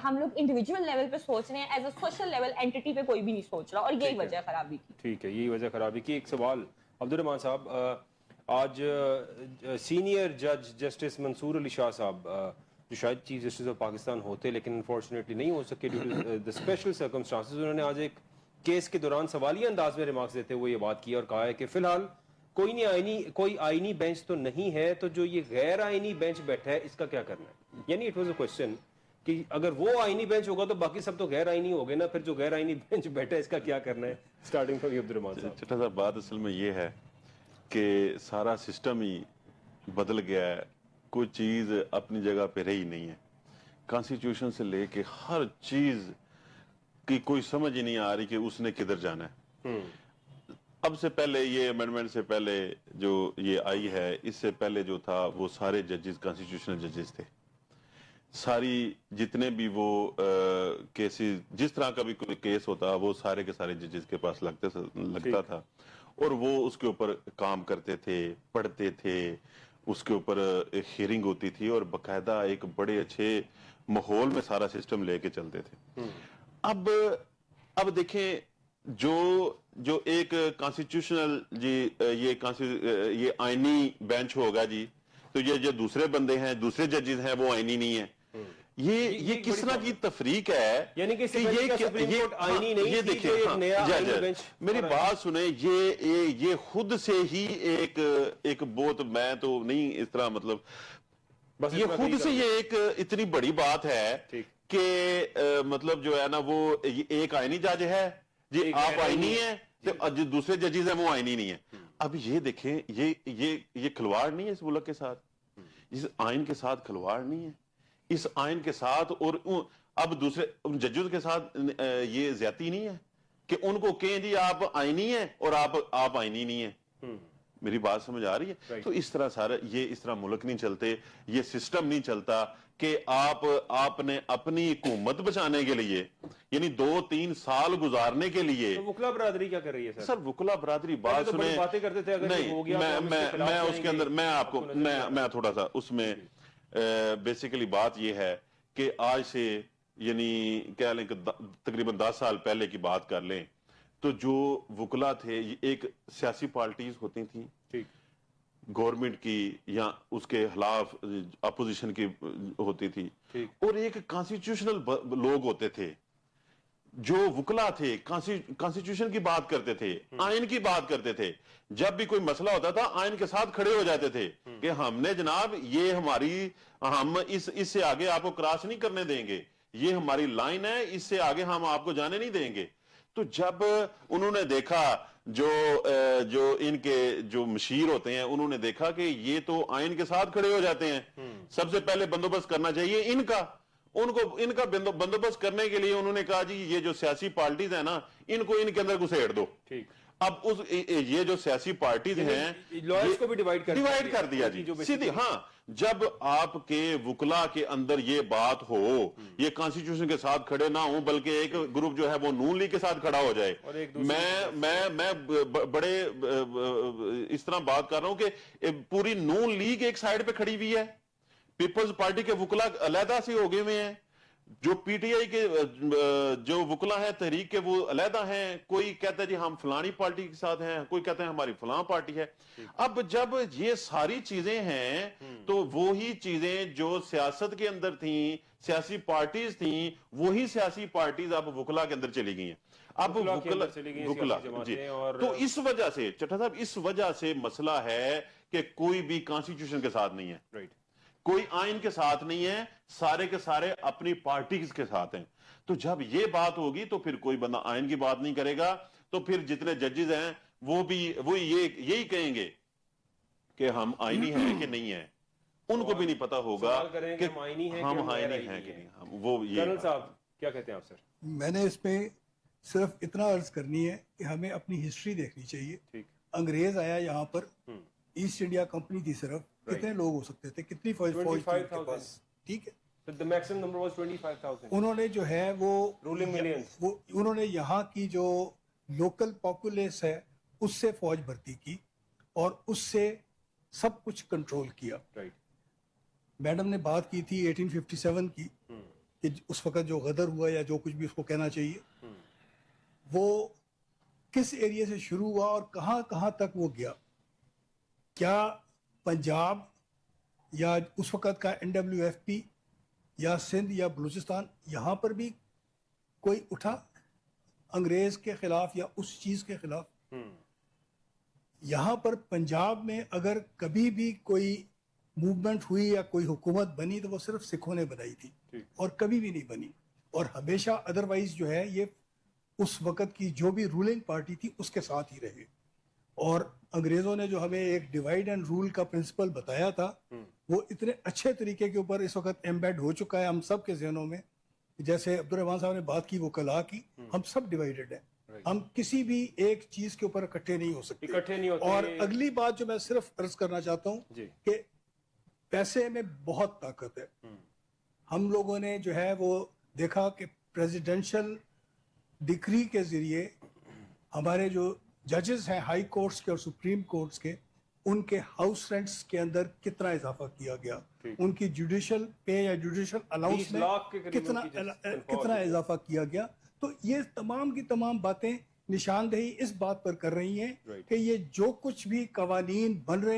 ہم لوگ individual level پہ سوچ رہے ہیں, as a social level entity پہ کوئی بھی نہیں سوچ رہا, اور یہی وجہ خرابی کی. ٹھیک ہے, یہی وجہ خرابی کی. ایک سوال عبدالرحمان صاحب, آج سینئر جج جسٹس منصور علی شاہ صاحب جو شاید چیف جسٹس آف پاکستان ہوتے لیکن انفارچونیٹلی نہیں ہو سکے due to the special circumstances, انہوں نے آج ایک کیس کے دوران سوالیہ انداز میں ریمارکس دیتے ہوئے یہ بات کی اور کہا ہے کہ فی الحال کوئی آئینی بینچ تو نہیں ہے, تو جو یہ غیر آئینی بینچ بیٹھا ہے اس کا کیا کرنا ہے. یعنی اٹ واز اے کوشچن کہ اگر وہ آئینی بینچ ہوگا تو باقی سب تو غیر آئینی ہو گئے نا, پھر جو غیر آئینی بینچ بیٹھا ہے اس کا کیا کرنا ہے. اسٹارٹنگ فرام عبدالرحمان صاحب. چٹا صاحب, بات اصل میں یہ ہے کہ سارا سسٹم ہی بدل گیا ہے, کوئی چیز اپنی جگہ پہ رہی نہیں ہے. کانسٹیٹیوشن سے لے کے ہر چیز کی کوئی سمجھ ہی نہیں آ رہی کہ اس نے کدھر جانا ہے. اب سے پہلے یہ امینڈمنٹ سے پہلے جو یہ آئی ہے, اس سے پہلے جو تھا وہ سارے ججز کانسٹیٹیوشنل ججز تھے. ساری جتنے بھی وہ کیسز, جس طرح کا بھی کوئی کیس ہوتا وہ سارے کے سارے ججز کے پاس لگتا تھا, اور وہ اس کے اوپر کام کرتے تھے, پڑھتے تھے, اس کے اوپر ایک ہیئرنگ ہوتی تھی اور باقاعدہ ایک بڑے اچھے ماحول میں سارا سسٹم لے کے چلتے تھے. اب دیکھیں جو ایک کانسٹیٹیوشنل جی یہ آئینی بینچ ہوگا جی, تو یہ جو دوسرے بندے ہیں, دوسرے ججز ہیں, وہ آئینی نہیں ہیں. یہ کس طرح کی تفریق ہے, یعنی کہ یہ دیکھیں میری بات سنیں, یہ خود سے ہی ایک بہت, میں تو نہیں اس طرح مطلب یہ خود سے یہ ایک اتنی بڑی بات ہے کہ مطلب جو ہے نا وہ ایک آئینی جج ہے جی, آپ آئینی ہیں, جو دوسرے ججز ہیں وہ آئینی نہیں ہیں. اب یہ دیکھیں یہ کھلواڑ نہیں ہے اس ملک کے ساتھ, اس آئین کے ساتھ کھلواڑ نہیں ہے, اس آئین کے ساتھ. اور اب دوسرے ججز کے ساتھ یہ زیادتی نہیں ہے کہ ان کو کہیں جی آپ آئینی ہیں اور آپ آئینی نہیں ہیں. میری بات سمجھ آ رہی ہے؟ تو اس طرح سارا یہ اس طرح ملک نہیں چلتے, یہ سسٹم نہیں چلتا کہ آپ نے اپنی حکومت بچانے کے لیے, یعنی 2-3 سال گزارنے کے لیے. وکلا برادری کیا کر رہی ہے سر؟ وکلا برادری بات سنیں, باتیں کرتے تھے, میں اس کے اندر میں تھوڑا سا اس میں بیسیکلی بات یہ ہے کہ آج سے یعنی کہہ لیں کہ تقریباً 10 سال پہلے کی بات کر لیں تو جو وکلا تھے, ایک سیاسی پارٹیز ہوتی تھیں گورنمنٹ کی یا اس کے خلاف اپوزیشن کی ہوتی تھی, اور ایک کانسٹیٹیوشنل لوگ ہوتے تھے جو وکلا تھے, کانسٹیٹیوشن کی بات کرتے تھے, آئین کی بات کرتے تھے. جب بھی کوئی مسئلہ ہوتا تھا آئین کے ساتھ کھڑے ہو جاتے تھے کہ ہم نے جناب یہ ہم اس سے آگے آپ کو کراس نہیں کرنے دیں گے, یہ ہماری لائن ہے, اس سے آگے ہم آپ کو جانے نہیں دیں گے. تو جب انہوں نے دیکھا جو ان کے جو مشیر ہوتے ہیں, انہوں نے دیکھا کہ یہ تو آئین کے ساتھ کھڑے ہو جاتے ہیں, سب سے پہلے بندوبست کرنا چاہیے ان کا بندوبست کرنے کے لیے انہوں نے کہا جی یہ جو سیاسی پارٹیز ہیں نا ان کو ان کے اندر گھسیڑ دو. اب یہ جو سیاسی پارٹیز ہیں لائرز کو بھی ڈیوائیڈ کر دیا جی سیدھی. ہاں, جب آپ کے وکلا کے اندر یہ بات ہو, یہ کانسٹیٹیوشن کے ساتھ کھڑے نہ ہوں بلکہ ایک گروپ جو ہے وہ نون لیگ کے ساتھ کھڑا ہو جائے. میں بڑے اس طرح بات کر رہا ہوں کہ پوری نون لیگ ایک سائیڈ پہ کھڑی ہوئی ہے, پیپلز پارٹی کے وکلا علیحدہ سے ہو گئے ہوئے ہیں, جو پی ٹی آئی کے جو وکلا ہیں تحریک کے وہ علیحدہ ہیں, کوئی کہتا ہے جی ہم فلانی پارٹی کے ساتھ ہیں, کوئی کہتا ہے ہماری فلاں پارٹی ہے. اب جب یہ ساری چیزیں ہیں تو وہی چیزیں جو سیاست کے اندر تھیں, سیاسی پارٹیز تھیں, وہی سیاسی پارٹیز اب وکلا کے اندر چلی گئی ہیں. اب وکلا جی, تو اس وجہ سے چٹھا صاحب اس وجہ سے مسئلہ ہے کہ کوئی بھی کانسٹیٹیوشن کے ساتھ نہیں ہے, کوئی آئین کے ساتھ نہیں ہے, سارے کے سارے اپنی پارٹیز کے ساتھ ہیں. تو جب یہ بات ہوگی تو پھر کوئی بندہ آئین کی بات نہیں کرے گا, تو پھر جتنے ججز ہیں وہ یہی کہیں گے کہ ہم آئینی ہیں کہ نہیں ہیں. ان کو بھی نہیں پتا ہوگا کہ ہم آئینی ہیں کہ نہیں. وہ کرنل صاحب کیا کہتے ہیں آپ؟ سر میں نے اس میں صرف اتنا عرض کرنی ہے کہ ہمیں اپنی ہسٹری دیکھنی چاہیے. انگریز آیا یہاں پر, ایسٹ انڈیا کمپنی تھی, صرف کتنے لوگ ہو سکتے تھے, کتنی فوج تھی ان کے پاس, ٹھیک ہے, انہوں نے جو ہے وہ انہوں نے یہاں کی جو لوکل پاپولیس ہے اس سے فوج بھرتی کی اور اس سے سب کچھ کنٹرول کیا. میڈم نے بات کی تھی 1857 کی, کہ اس وقت جو غدر ہوا یا جو کچھ بھی اس کو کہنا چاہیے وہ کس ایریا سے شروع ہوا اور کہاں کہاں تک وہ گیا. کیا پنجاب یا اس وقت کا NWFP یا سندھ یا بلوچستان یہاں پر بھی کوئی اٹھا انگریز کے خلاف یا اس چیز کے خلاف؟ یہاں پر پنجاب میں اگر کبھی بھی کوئی موومنٹ ہوئی یا کوئی حکومت بنی تو وہ صرف سکھوں نے بنائی تھی اور کبھی بھی نہیں بنی, اور ہمیشہ ادروائز جو ہے یہ اس وقت کی جو بھی رولنگ پارٹی تھی اس کے ساتھ ہی رہے. اور انگریزوں نے جو ہمیں ایک ڈیوائڈ اینڈ رول کا پرنسپل بتایا تھا وہ اتنے اچھے طریقے کے اوپر اس وقت ایمبیڈ ہو چکا ہے ہم سب کے ذہنوں میں. جیسے عبدالرحمان صاحب نے بات کی وکلاء کی, ہم سب ڈیوائیڈڈ ہیں, ہم کسی بھی ایک چیز کے اوپر اکٹھے نہیں ہو سکتے. اور اگلی بات جو میں صرف عرض کرنا چاہتا ہوں کہ پیسے میں بہت طاقت ہے. ہم لوگوں نے جو ہے وہ دیکھا کہ پریزیڈنشل ڈکری کے ذریعے ہمارے جو ججز ہیں ہائی کورٹس کے اور سپریم کورٹس کے, ان کے ہاؤس رینٹس کے اندر کتنا اضافہ کیا گیا, ان کی جوڈیشل پے یا جوڈیشل الاؤنس میں کتنا اضافہ کیا گیا. تو یہ تمام کی تمام باتیں نشاندہی اس بات پر کر رہی ہیں کہ یہ جو کچھ بھی قوانین بن رہے ہیں